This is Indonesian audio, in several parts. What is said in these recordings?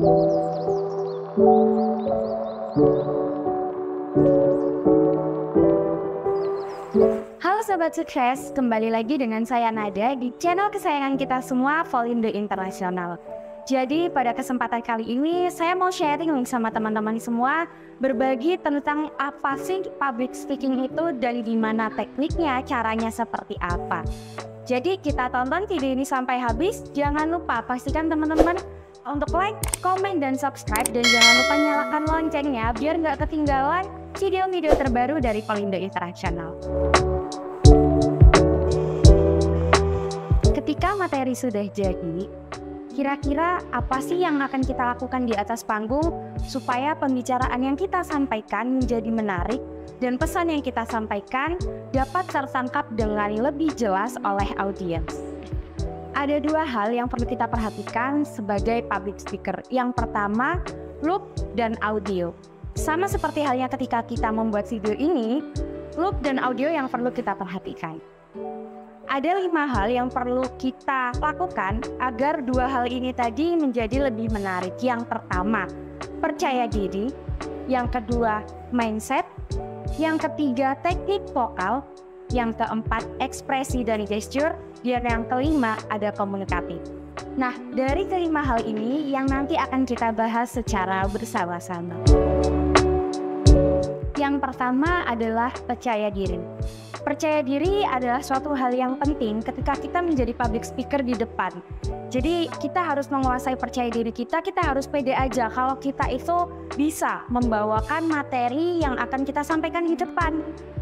Halo Sobat Sukses, kembali lagi dengan saya Nada di channel kesayangan kita semua, Volindo International. Jadi pada kesempatan kali ini saya mau sharing nih sama teman-teman semua, berbagi tentang apa sih public speaking itu dan gimana tekniknya, caranya seperti apa. Jadi kita tonton video ini sampai habis, jangan lupa pastikan teman-teman untuk like, komen, dan subscribe, dan jangan lupa nyalakan loncengnya biar nggak ketinggalan video-video terbaru dari Volindo International. Ketika materi sudah jadi, kira-kira apa sih yang akan kita lakukan di atas panggung supaya pembicaraan yang kita sampaikan menjadi menarik dan pesan yang kita sampaikan dapat tertangkap dengan lebih jelas oleh audiens? Ada dua hal yang perlu kita perhatikan sebagai public speaker. Yang pertama, look dan audio. Sama seperti halnya ketika kita membuat video ini, look dan audio yang perlu kita perhatikan. Ada 5 hal yang perlu kita lakukan agar dua hal ini tadi menjadi lebih menarik. Yang pertama, percaya diri. Yang kedua, mindset. Yang ketiga, teknik vokal. Yang keempat, ekspresi dan gesture. Dan yang kelima, ada komunikatif. Nah, dari kelima hal ini yang nanti akan kita bahas secara bersama-sama. Yang pertama adalah percaya diri. Percaya diri adalah suatu hal yang penting ketika kita menjadi public speaker di depan. Jadi kita harus menguasai percaya diri kita harus pede aja kalau kita itu bisa membawakan materi yang akan kita sampaikan di depan.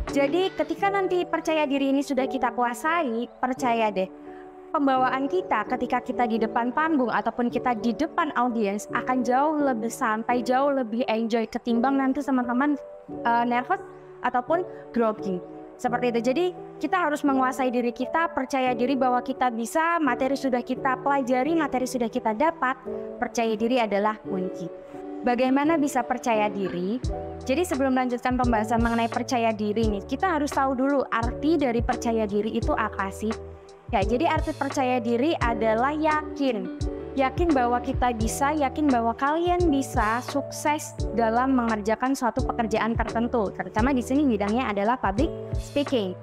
Jadi ketika nanti percaya diri ini sudah kita kuasai, percaya deh, pembawaan kita ketika kita di depan panggung ataupun kita di depan audiens akan jauh lebih santai, jauh lebih enjoy ketimbang nanti teman-teman nervous ataupun grogi. Seperti itu. Jadi kita harus menguasai diri kita, percaya diri bahwa kita bisa, materi sudah kita pelajari, materi sudah kita dapat, percaya diri adalah kunci. Bagaimana bisa percaya diri? Jadi sebelum melanjutkan pembahasan mengenai percaya diri nih, kita harus tahu dulu arti dari percaya diri itu apa sih? Ya, jadi arti percaya diri adalah yakin. Yakin bahwa kita bisa, yakin bahwa kalian bisa sukses dalam mengerjakan suatu pekerjaan tertentu. Terutama di sini bidangnya adalah public speaking.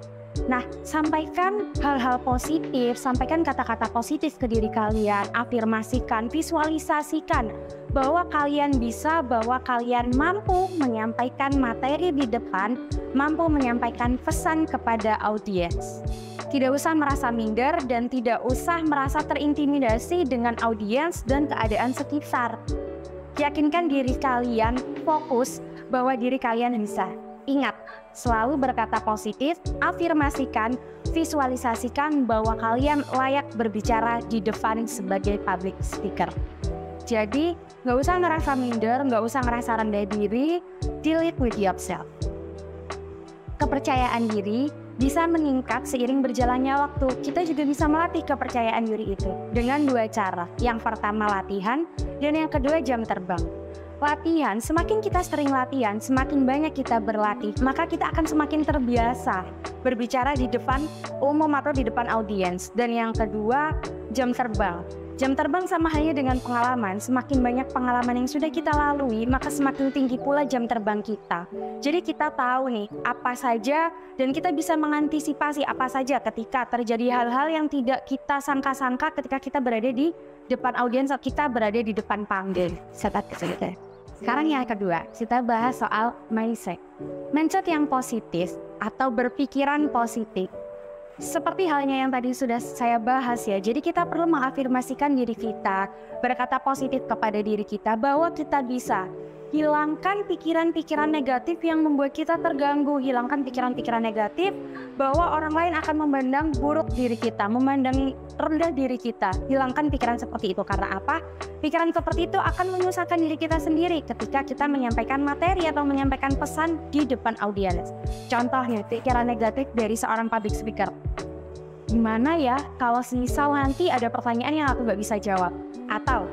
Nah, sampaikan hal-hal positif, sampaikan kata-kata positif ke diri kalian, afirmasikan, visualisasikan bahwa kalian bisa, bahwa kalian mampu menyampaikan materi di depan, mampu menyampaikan pesan kepada audiens. Tidak usah merasa minder dan tidak usah merasa terintimidasi dengan audiens dan keadaan sekitar. Yakinkan diri kalian, fokus bahwa diri kalian bisa. Ingat, selalu berkata positif, afirmasikan, visualisasikan bahwa kalian layak berbicara di depan sebagai public speaker. Jadi, nggak usah ngerasa minder, nggak usah ngerasa rendah diri, deal it with yourself. Kepercayaan diri bisa meningkat seiring berjalannya waktu. Kita juga bisa melatih kepercayaan diri itu dengan 2 cara. Yang pertama latihan, dan yang kedua jam terbang. Latihan, semakin kita sering latihan, semakin banyak kita berlatih, maka kita akan semakin terbiasa berbicara di depan umum atau di depan audiens. Dan yang kedua, jam terbang. Jam terbang sama halnya dengan pengalaman. Semakin banyak pengalaman yang sudah kita lalui, maka semakin tinggi pula jam terbang kita. Jadi kita tahu nih apa saja dan kita bisa mengantisipasi apa saja ketika terjadi hal-hal yang tidak kita sangka-sangka ketika kita berada di depan audiens atau kita berada di depan panggung. Sekarang yang kedua, kita bahas soal mindset. Mindset yang positif atau berpikiran positif. Seperti halnya yang tadi sudah saya bahas ya, jadi kita perlu mengafirmasikan diri kita, berkata positif kepada diri kita bahwa kita bisa. Hilangkan pikiran-pikiran negatif yang membuat kita terganggu, hilangkan pikiran-pikiran negatif bahwa orang lain akan memandang buruk diri kita, memandang rendah diri kita. Hilangkan pikiran seperti itu, karena apa? Pikiran seperti itu akan menyusahkan diri kita sendiri ketika kita menyampaikan materi atau menyampaikan pesan di depan audiens. Contohnya, pikiran negatif dari seorang public speaker. Gimana ya kalau semisal nanti ada pertanyaan yang aku nggak bisa jawab? Atau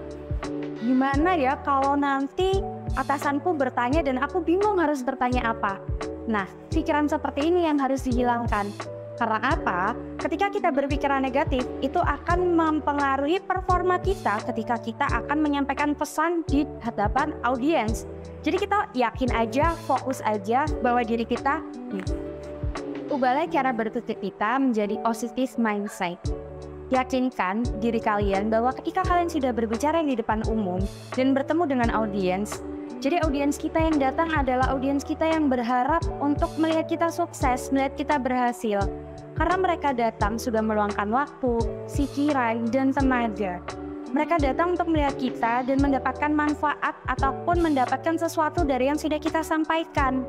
gimana ya kalau nanti atasanku bertanya dan aku bingung harus bertanya apa? Nah, pikiran seperti ini yang harus dihilangkan. Karena apa? Ketika kita berpikiran negatif, itu akan mempengaruhi performa kita ketika kita akan menyampaikan pesan di hadapan audiens. Jadi kita yakin aja, fokus aja bahwa diri kita, ubahlah cara berpikir kita menjadi positive mindset. Yakinkan diri kalian bahwa ketika kalian sudah berbicara di depan umum dan bertemu dengan audiens, jadi audiens kita yang datang adalah audiens kita yang berharap untuk melihat kita sukses, melihat kita berhasil. Karena mereka datang sudah meluangkan waktu, pikiran, dan tenaga. Mereka datang untuk melihat kita dan mendapatkan manfaat ataupun mendapatkan sesuatu dari yang sudah kita sampaikan.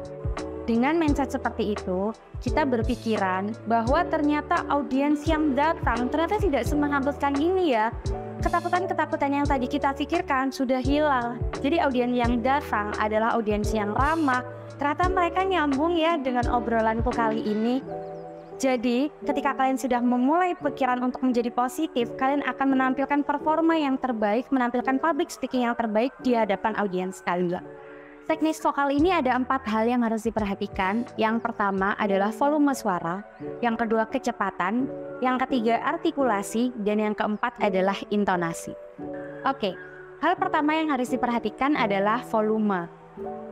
Dengan mindset seperti itu, kita berpikiran bahwa ternyata audiens yang datang ternyata tidak semenakutkan ini ya. Ketakutan-ketakutan yang tadi kita pikirkan sudah hilang. Jadi audiens yang datang adalah audiens yang ramah. Ternyata mereka nyambung ya dengan obrolanku kali ini. Jadi, ketika kalian sudah memulai pikiran untuk menjadi positif, kalian akan menampilkan performa yang terbaik, menampilkan public speaking yang terbaik di hadapan audiens kalian. Teknis vokal ini ada 4 hal yang harus diperhatikan. Yang pertama adalah volume suara, yang kedua kecepatan, yang ketiga artikulasi, dan yang keempat adalah intonasi. Oke, hal pertama yang harus diperhatikan adalah volume.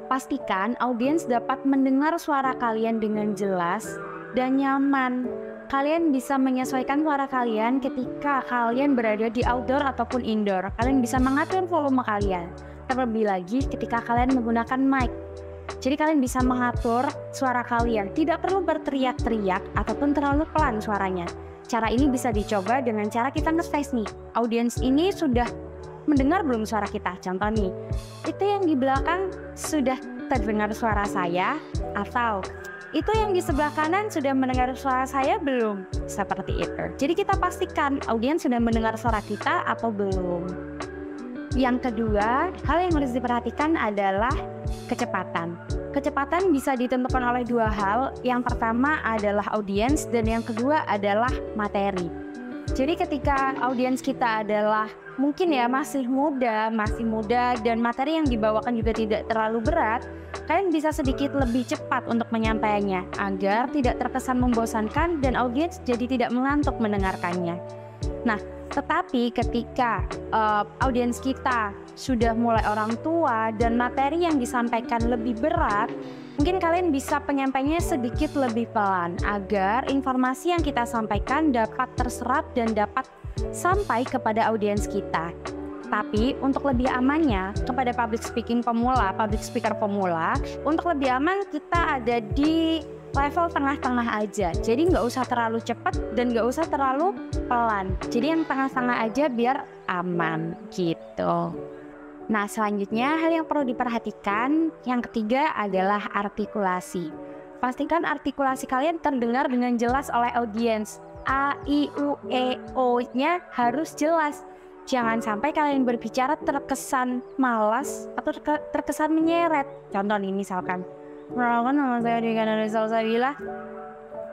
Pastikan audiens dapat mendengar suara kalian dengan jelas dan nyaman. Kalian bisa menyesuaikan suara kalian ketika kalian berada di outdoor ataupun indoor. Kalian bisa mengatur volume kalian. Terlebih lagi ketika kalian menggunakan mic. Jadi kalian bisa mengatur suara kalian. Tidak perlu berteriak-teriak ataupun terlalu pelan suaranya. Cara ini bisa dicoba dengan cara kita nge-face nih. Audiens ini sudah mendengar belum suara kita? Contoh nih, itu yang di belakang sudah terdengar suara saya, atau itu yang di sebelah kanan sudah mendengar suara saya belum? Seperti itu. Jadi kita pastikan audiens sudah mendengar suara kita atau belum. Yang kedua, hal yang harus diperhatikan adalah kecepatan. Kecepatan bisa ditentukan oleh 2 hal. Yang pertama adalah audiens dan yang kedua adalah materi. Jadi ketika audiens kita adalah mungkin ya masih muda dan materi yang dibawakan juga tidak terlalu berat, kalian bisa sedikit lebih cepat untuk menyampaikannya agar tidak terkesan membosankan dan audiens jadi tidak mengantuk mendengarkannya. Nah, tetapi ketika audiens kita sudah mulai orang tua dan materi yang disampaikan lebih berat, mungkin kalian bisa penyampaiannya sedikit lebih pelan agar informasi yang kita sampaikan dapat terserap dan dapat sampai kepada audiens kita. Tapi untuk lebih amannya kepada public speaker pemula, untuk lebih aman kita ada di level tengah-tengah aja. Jadi nggak usah terlalu cepat dan nggak usah terlalu pelan. Jadi yang tengah-tengah aja biar aman gitu. Nah, selanjutnya hal yang perlu diperhatikan yang ketiga adalah artikulasi. Pastikan artikulasi kalian terdengar dengan jelas oleh audiens. A, I, U, E, O-nya harus jelas. Jangan sampai kalian berbicara terkesan malas atau terkesan menyeret. Contoh nih misalkan, "Perkenalkan nama saya Dika Rizal-Sabila."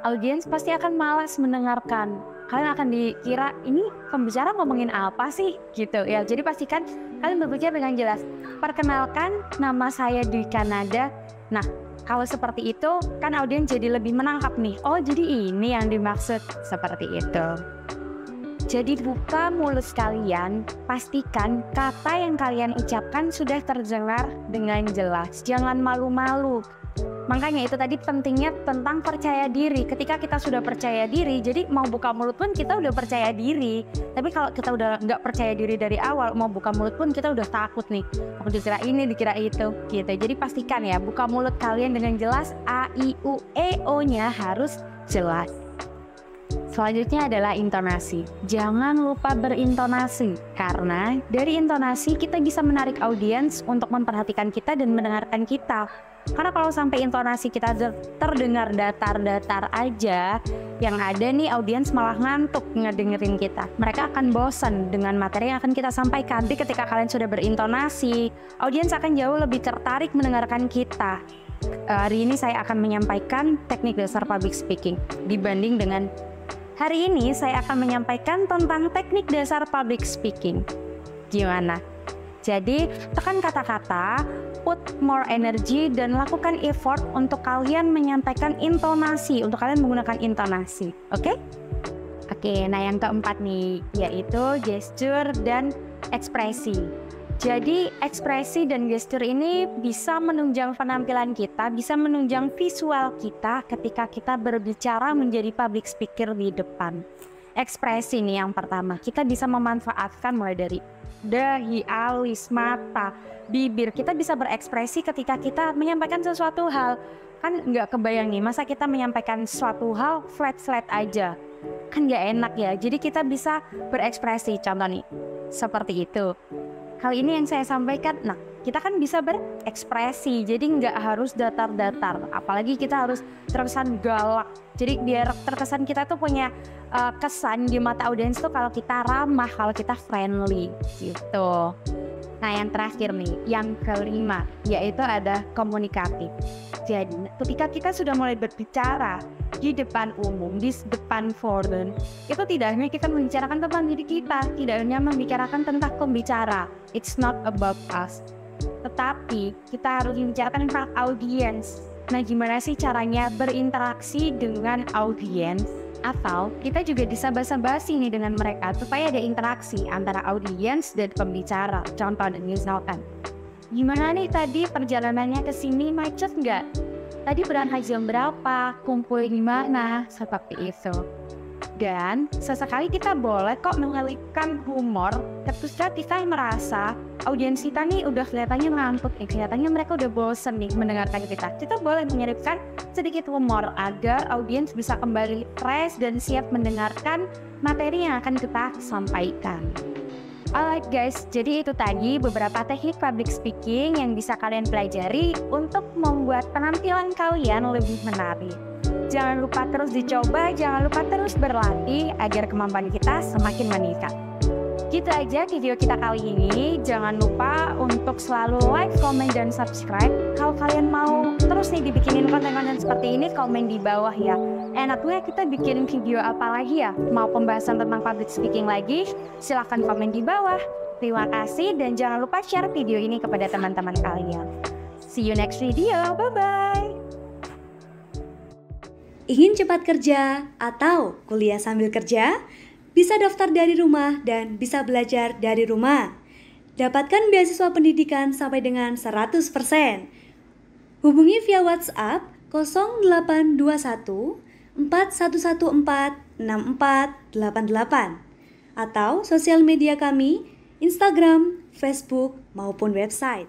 Audiens pasti akan malas mendengarkan. Kalian akan dikira ini pembicara ngomongin apa sih gitu ya. Jadi pastikan kalian berbicara dengan jelas. "Perkenalkan nama saya di Kanada." Nah, kalau seperti itu kan audiens jadi lebih menangkap nih. Oh, jadi ini yang dimaksud, seperti itu. Jadi buka mulut kalian, pastikan kata yang kalian ucapkan sudah terdengar dengan jelas. Jangan malu-malu. Makanya itu tadi pentingnya tentang percaya diri. Ketika kita sudah percaya diri, jadi mau buka mulut pun kita udah percaya diri. Tapi kalau kita udah nggak percaya diri dari awal, mau buka mulut pun kita udah takut nih. Aku dikira ini, dikira itu, gitu. Jadi pastikan ya, buka mulut kalian dengan jelas. A, I, U, E, O-nya harus jelas. Selanjutnya adalah intonasi. Jangan lupa berintonasi, karena dari intonasi kita bisa menarik audiens untuk memperhatikan kita dan mendengarkan kita. Karena kalau sampai intonasi kita terdengar datar-datar aja, yang ada nih audiens malah ngantuk ngedengerin kita. Mereka akan bosan dengan materi yang akan kita sampaikan. Tapi ketika kalian sudah berintonasi, audiens akan jauh lebih tertarik mendengarkan kita. Hari ini saya akan menyampaikan teknik dasar public speaking dibanding dengan hari ini saya akan menyampaikan tentang teknik dasar public speaking. Gimana? Jadi, tekan kata-kata, put more energy, dan lakukan effort untuk kalian menyampaikan intonasi, untuk kalian menggunakan intonasi. Oke? Oke, nah yang keempat nih, yaitu gesture dan ekspresi. Jadi, ekspresi dan gestur ini bisa menunjang penampilan kita, bisa menunjang visual kita ketika kita berbicara menjadi public speaker di depan. Ekspresi nih yang pertama, kita bisa memanfaatkan mulai dari dahi, alis, mata, bibir. Kita bisa berekspresi ketika kita menyampaikan sesuatu hal. Kan nggak kebayang nih, masa kita menyampaikan suatu hal flat-flat aja. Kan nggak enak ya, jadi kita bisa berekspresi. Contoh nih, seperti itu. Kali ini yang saya sampaikan, nah kita kan bisa berekspresi, jadi nggak harus datar-datar. Apalagi kita harus terkesan galak. Jadi biar terkesan kita tuh punya kesan di mata audiens tuh kalau kita ramah, kalau kita friendly gitu. Nah yang terakhir nih, yang kelima, yaitu ada komunikatif. Jadi ketika kita sudah mulai berbicara di depan umum, di depan forum, itu tidak hanya kita membicarakan tentang diri kita, tidak hanya membicarakan tentang pembicara. It's not about us. Tetapi kita harus membicarakan tentang audiens. Nah gimana sih caranya berinteraksi dengan audiens? Atau kita juga bisa basa-basi nih dengan mereka supaya ada interaksi antara audiens dan pembicara. Contoh misalkan, gimana nih tadi perjalanannya ke sini, macet nggak? Tadi berangkat jam berapa? Kumpul di mana? Seperti itu. Dan sesekali kita boleh kok mengalihkan humor ketika kita merasa audiens kita nih udah kelihatannya ngantuk, kelihatannya mereka udah bosen nih mendengarkan kita. Kita boleh menyelipkan sedikit humor agar audiens bisa kembali fresh dan siap mendengarkan materi yang akan kita sampaikan. Alright guys, jadi itu tadi beberapa teknik public speaking yang bisa kalian pelajari untuk membuat penampilan kalian lebih menarik. Jangan lupa terus dicoba, jangan lupa terus berlatih agar kemampuan kita semakin meningkat. Gitu aja video kita kali ini. Jangan lupa untuk selalu like, comment, dan subscribe. Kalau kalian mau terus nih dibikinin konten-konten seperti ini, komen di bawah ya. Enaknya kita bikin video apa lagi ya? Mau pembahasan tentang public speaking lagi? Silahkan komen di bawah. Terima kasih dan jangan lupa share video ini kepada teman-teman kalian. See you next video, bye-bye! Ingin cepat kerja atau kuliah sambil kerja? Bisa daftar dari rumah dan bisa belajar dari rumah. Dapatkan beasiswa pendidikan sampai dengan 100%. Hubungi via WhatsApp 0821 4114 6488 atau sosial media kami, Instagram, Facebook, maupun website.